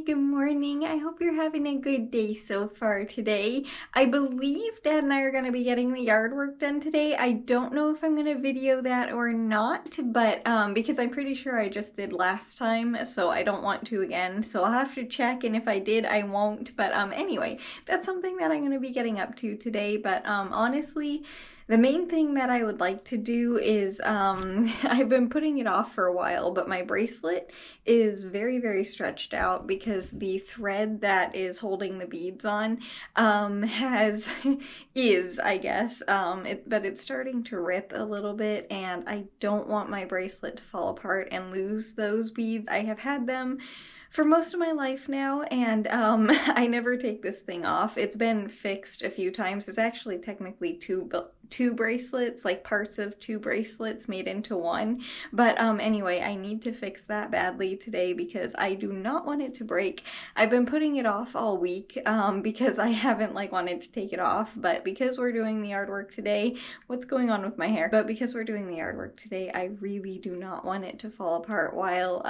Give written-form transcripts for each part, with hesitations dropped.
good morning. I hope you're having a good day so far today. I believe Dad and I are going to be getting the yard work done today. I don't know if I'm going to video that or not, but because I'm pretty sure I just did last time, so I don't want to again. So I'll have to check, and if I did, I won't. But anyway, that's something that I'm going to be getting up to today. But honestly, the main thing that I would like to do is, I've been putting it off for a while, but my bracelet is very, very stretched out because the thread that is holding the beads on, I guess, but it's starting to rip a little bit, and I don't want my bracelet to fall apart and lose those beads. I have had them for most of my life now, and I never take this thing off. It's been fixed a few times. It's actually technically two bracelets, like parts of two bracelets made into one. But anyway, I need to fix that badly today because I do not want it to break. I've been putting it off all week because I haven't wanted to take it off, but because we're doing the yard work today, what's going on with my hair? But because we're doing the yard work today, I really do not want it to fall apart while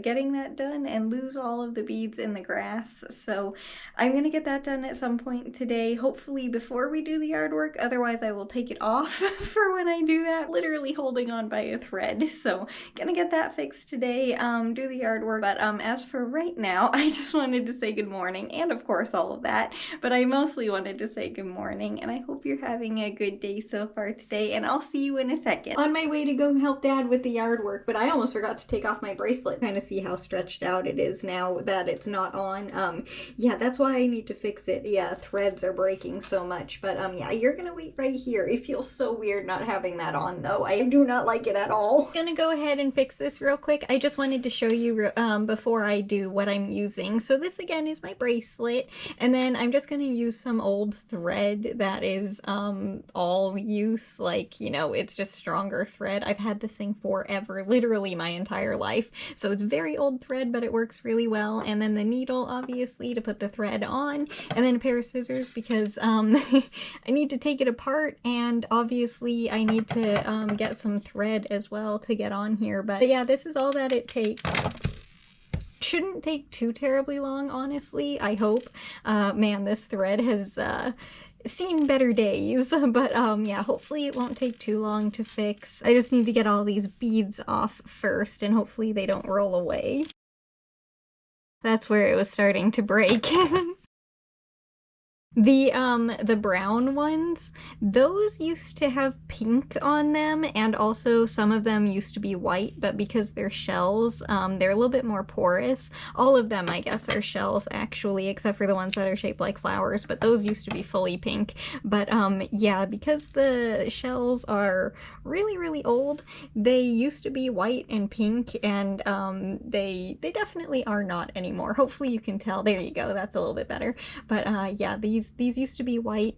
getting that done and lose all of the beads in the grass. So I'm gonna get that done at some point today, hopefully before we do the yard work. Otherwise I will take it off for when I do that, literally holding on by a thread. So gonna get that fixed today, do the yard work. But as for right now, I just wanted to say good morning, and of course all of that, but I mostly wanted to say good morning, and I hope you're having a good day so far today, and I'll see you in a second. On my way to go help Dad with the yard work, but I almost forgot to take off my bracelet. Kind of see how stretched out it is now that it's not on. Yeah, that's why I need to fix it. Yeah, threads are breaking so much. But yeah, you're gonna wait right here. It feels so weird not having that on though. I do not like it at all. I'm gonna go ahead and fix this real quick. I just wanted to show you before I do what I'm using. So this again is my bracelet, and then I'm just gonna use some old thread that is all use, it's just stronger thread. I've had this thing forever, literally my entire life. So it's very old thread, but it works really well. And then the needle, obviously, to put the thread on, and then a pair of scissors because I need to take it apart, and obviously I need to get some thread as well to get on here. But yeah, this is all that it takes. Shouldn't take too terribly long, honestly, I hope. Man, this thread has seen better days, but yeah, hopefully it won't take too long to fix. I just need to get all these beads off first, and hopefully they don't roll away. That's where it was starting to break. The brown ones, those used to have pink on them, and also some of them used to be white, but because they're shells, they're a little bit more porous. All of them, I guess, are shells, actually, except for the ones that are shaped like flowers, but those used to be fully pink. But yeah, because the shells are really, really old, they used to be white and pink, and they definitely are not anymore. Hopefully you can tell. There you go, that's a little bit better. But yeah, these used to be white.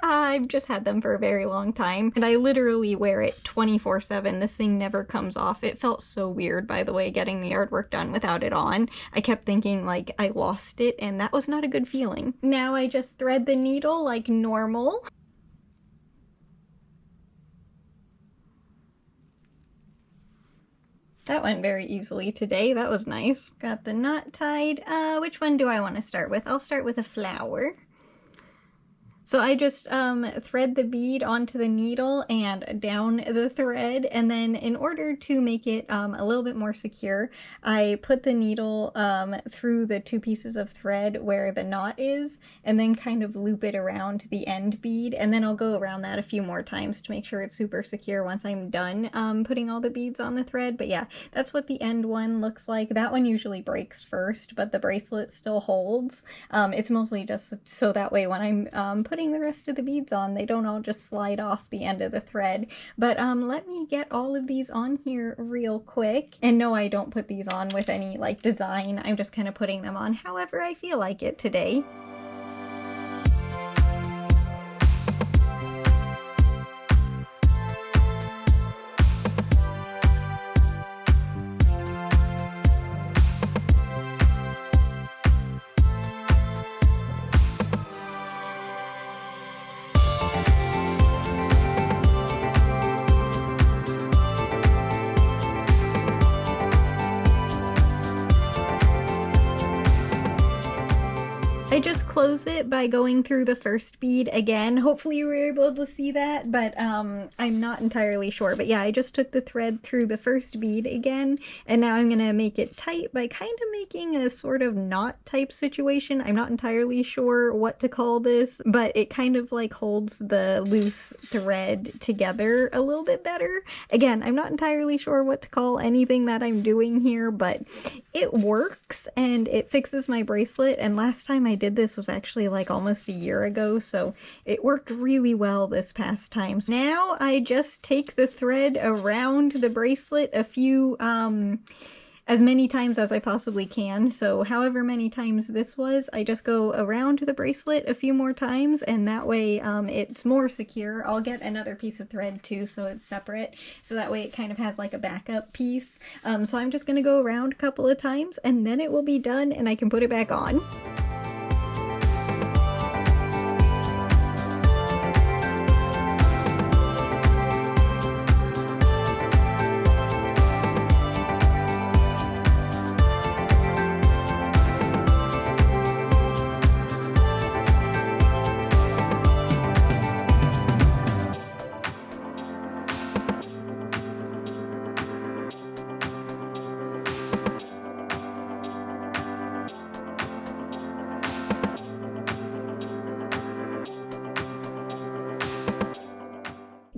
I've just had them for a very long time, and I literally wear it 24/7. This thing never comes off. It felt so weird, by the way, getting the yard work done without it on. I kept thinking like I lost it, and that was not a good feeling. Now I just thread the needle like normal. That went very easily today. That was nice. Got the knot tied. Which one do I want to start with? I'll start with a flower. So I just thread the bead onto the needle and down the thread, and then in order to make it a little bit more secure, I put the needle through the two pieces of thread where the knot is, and then kind of loop it around the end bead, and then I'll go around that a few more times to make sure it's super secure once I'm done putting all the beads on the thread. But yeah, that's what the end one looks like. That one usually breaks first, but the bracelet still holds. It's mostly just so that way when I'm putting the rest of the beads on, they don't all just slide off the end of the thread. But let me get all of these on here real quick. And no, I don't put these on with any design. I'm just kind of putting them on however I feel like it today. I just close it by going through the first bead again. Hopefully you were able to see that, but I'm not entirely sure. But yeah, I just took the thread through the first bead again, and now I'm gonna make it tight by kind of making a sort of knot type situation. I'm not entirely sure what to call this, but it kind of like holds the loose thread together a little bit better. Again, I'm not entirely sure what to call anything that I'm doing here, but it works and it fixes my bracelet. And last time I did this was actually like almost a year ago, so it worked really well this past time. Now I just take the thread around the bracelet a few, as many times as I possibly can. So however many times this was, I just go around the bracelet a few more times, and that way it's more secure. I'll get another piece of thread too, so it's separate, so that way it kind of has like a backup piece. So I'm just gonna go around a couple of times and then it will be done and I can put it back on.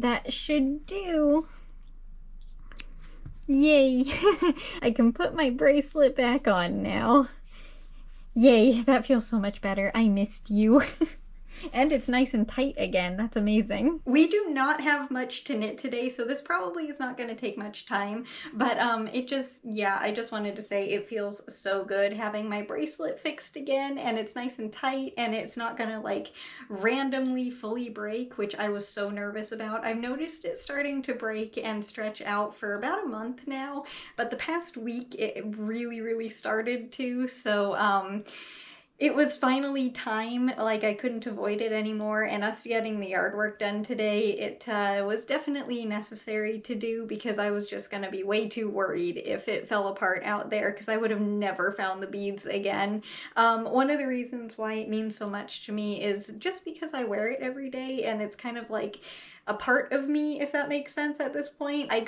That should do. Yay! I can put my bracelet back on now. Yay, that feels so much better. I missed you. And it's nice and tight again. That's amazing. We do not have much to knit today, so this probably is not going to take much time, but yeah, I just wanted to say it feels so good having my bracelet fixed again, and it's nice and tight, and it's not going to like randomly fully break, which I was so nervous about. I've noticed it starting to break and stretch out for about a month now, but the past week it really started to, so it was finally time, like I couldn't avoid it anymore, and us getting the yard work done today, it was definitely necessary to do because I was just gonna be way too worried if it fell apart out there because I would have never found the beads again. One of the reasons why it means so much to me is just because I wear it every day and it's kind of like a part of me, if that makes sense at this point. I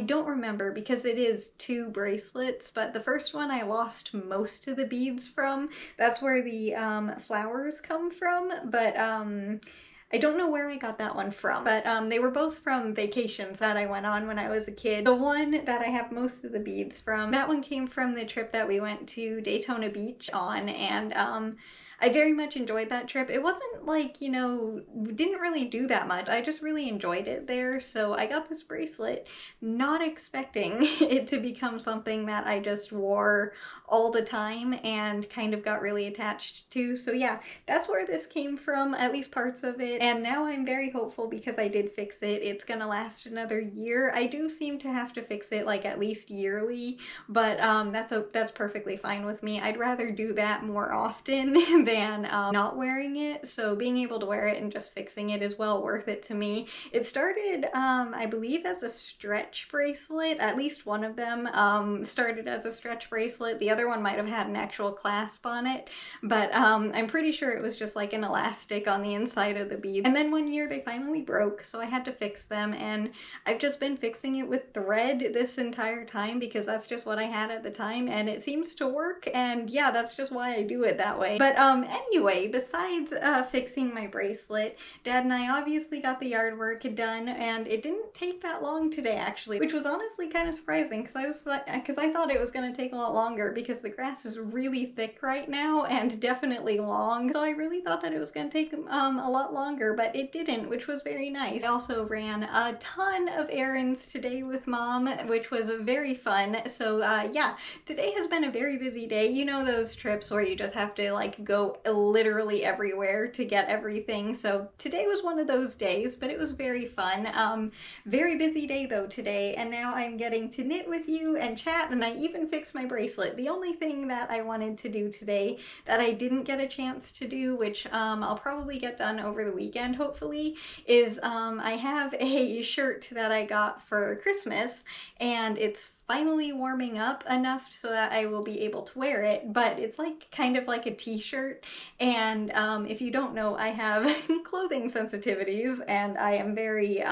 don't remember because it is 2 bracelets, but the first one I lost most of the beads from. That's where the flowers come from, but I don't know where I got that one from, but they were both from vacations that I went on when I was a kid. The one that I have most of the beads from, that one came from the trip that we went to Daytona Beach on, and I very much enjoyed that trip. It wasn't like, you know, didn't really do that much. I just really enjoyed it there. So I got this bracelet, not expecting it to become something that I just wore all the time and kind of got really attached to. So yeah, that's where this came from, at least parts of it. And now I'm very hopeful because I did fix it. It's gonna last another year. I do seem to have to fix it like at least yearly, but that's perfectly fine with me. I'd rather do that more often than not wearing it. So being able to wear it and just fixing it is well worth it to me. It started, I believe, as a stretch bracelet. At least one of them started as a stretch bracelet. The other one might have had an actual clasp on it, but I'm pretty sure it was just like an elastic on the inside of the bead. And then one year they finally broke, so I had to fix them, and I've just been fixing it with thread this entire time because that's just what I had at the time, and it seems to work, and yeah, that's just why I do it that way. But anyway, besides fixing my bracelet, Dad and I obviously got the yard work done, and it didn't take that long today actually, which was honestly kind of surprising because I thought it was going to take a lot longer because the grass is really thick right now and definitely long, so I really thought that it was going to take a lot longer, but it didn't, which was very nice. I also ran a ton of errands today with Mom, which was very fun. So yeah, today has been a very busy day. You know those trips where you just have to like go literally everywhere to get everything. So today was one of those days, but it was very fun. Very busy day though today, and now I'm getting to knit with you and chat, and I even fixed my bracelet. The only thing that I wanted to do today that I didn't get a chance to do, which I'll probably get done over the weekend hopefully, is I have a shirt that I got for Christmas, and it's finally warming up enough so that I will be able to wear it, but it's like kind of like a t-shirt. And if you don't know, I have clothing sensitivities and I am very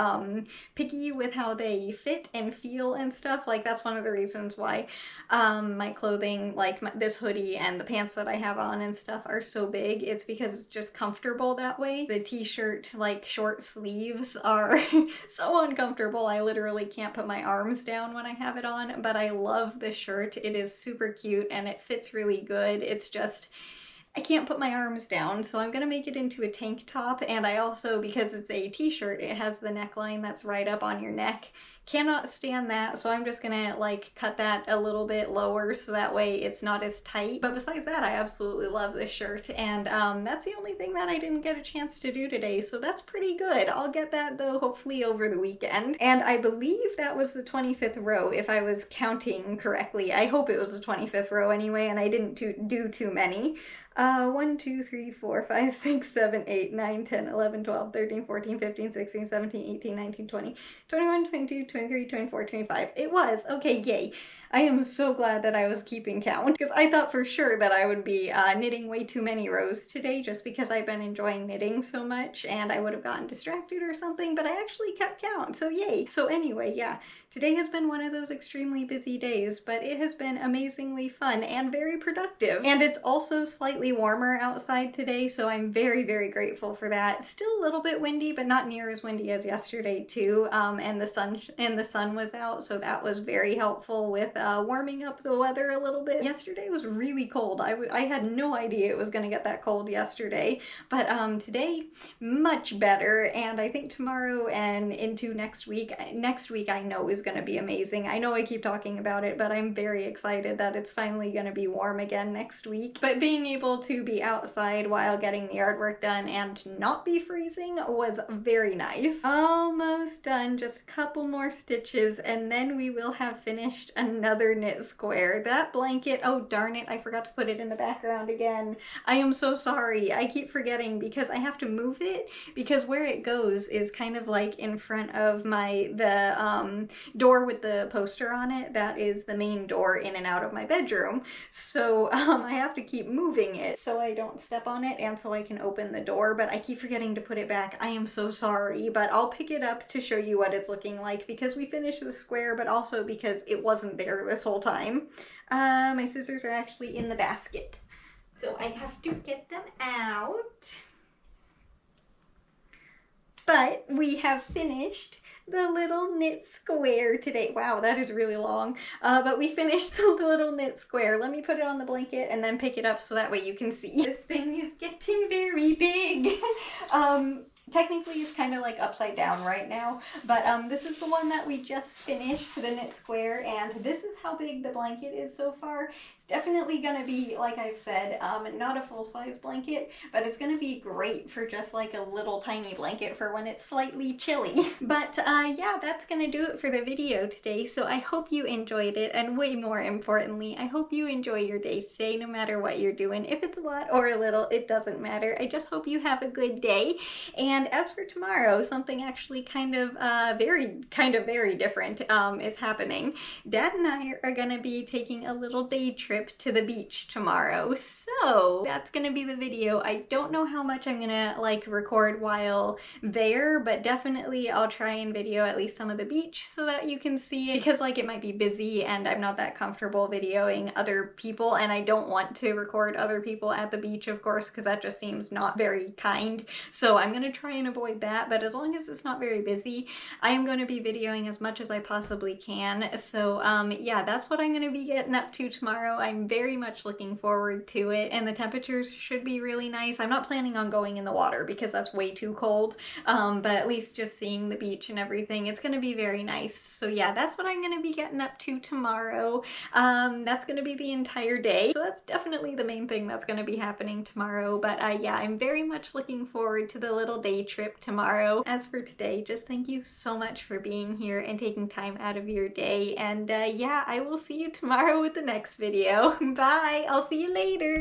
picky with how they fit and feel and stuff. Like that's one of the reasons why my clothing, like this hoodie and the pants that I have on and stuff are so big. It's because it's just comfortable that way. The t-shirt like short sleeves are so uncomfortable. I literally can't put my arms down when I have it on, but I love the shirt. It is super cute and it fits really good. It's just I can't put my arms down, so I'm gonna make it into a tank top. And I also, because it's a t-shirt, it has the neckline that's right up on your neck. Cannot stand that, so I'm just gonna like cut that a little bit lower so that way it's not as tight. But besides that, I absolutely love this shirt, and that's the only thing that I didn't get a chance to do today, so that's pretty good. I'll get that though hopefully over the weekend. And I believe that was the 25th row if I was counting correctly. I hope it was the 25th row anyway, and I didn't do too many. 1, 2, 3, 4, 5, 6, 7, 8, 9, 10, 11, 12, 13, 14, 15, 16, 17, 18, 19, 20, 21, 22, 23, 24, 25. It was. Okay, yay. I am so glad that I was keeping count because I thought for sure that I would be knitting way too many rows today just because I've been enjoying knitting so much and I would have gotten distracted or something, but I actually kept count, so yay. So anyway, yeah, today has been one of those extremely busy days, but it has been amazingly fun and very productive. And it's also slightly warmer outside today, so I'm very, very grateful for that. Still a little bit windy, but not near as windy as yesterday too. And the sun was out, so that was very helpful with warming up the weather a little bit. Yesterday was really cold. I had no idea it was going to get that cold yesterday, but today much better. And I think tomorrow and into next week I know is going to be amazing. I know I keep talking about it, but I'm very excited that it's finally going to be warm again next week. But being able to be outside while getting the yard work done and not be freezing was very nice. Almost done, just a couple more stitches and then we will have finished another knit square. That blanket, oh darn it, I forgot to put it in the background again. I am so sorry. I keep forgetting because I have to move it because where it goes is kind of like in front of the door with the poster on it. That is the main door in and out of my bedroom. So I have to keep moving it so I don't step on it and so I can open the door, but I keep forgetting to put it back. I am so sorry, but I'll pick it up to show you what it's looking like because we finished the square, but also because it wasn't there this whole time. My scissors are actually in the basket, so I have to get them out. But we have finished the little knit square today. Wow, that is really long. But we finished the little knit square. Let me put it on the blanket and then pick it up so that way you can see. This thing is getting very big. Technically it's kind of like upside down right now, but this is the one that we just finished, the knit square, and this is how big the blanket is so far. It's definitely gonna be, like I've said, not a full-size blanket, but it's gonna be great for just like a little tiny blanket for when it's slightly chilly. But yeah, that's gonna do it for the video today, so I hope you enjoyed it, and way more importantly, I hope you enjoy your day today no matter what you're doing. If it's a lot or a little, it doesn't matter. I just hope you have a good day. And as for tomorrow, something actually kind of very different is happening. Dad and I are gonna be taking a little day trip to the beach tomorrow, so that's gonna be the video. I don't know how much I'm gonna like record while there, but definitely I'll try and video at least some of the beach so that you can see it, because like it might be busy and I'm not that comfortable videoing other people, and I don't want to record other people at the beach, of course, because that just seems not very kind. So I'm gonna try and avoid that, but as long as it's not very busy, I am going to be videoing as much as I possibly can. So yeah, that's what I'm going to be getting up to tomorrow. I'm very much looking forward to it, and the temperatures should be really nice. I'm not planning on going in the water because that's way too cold, but at least just seeing the beach and everything, it's going to be very nice. So yeah, that's what I'm going to be getting up to tomorrow. That's going to be the entire day, so that's definitely the main thing that's going to be happening tomorrow. But yeah, I'm very much looking forward to the little day trip tomorrow. As for today, just thank you so much for being here and taking time out of your day, and yeah, I will see you tomorrow with the next video. Bye! I'll see you later!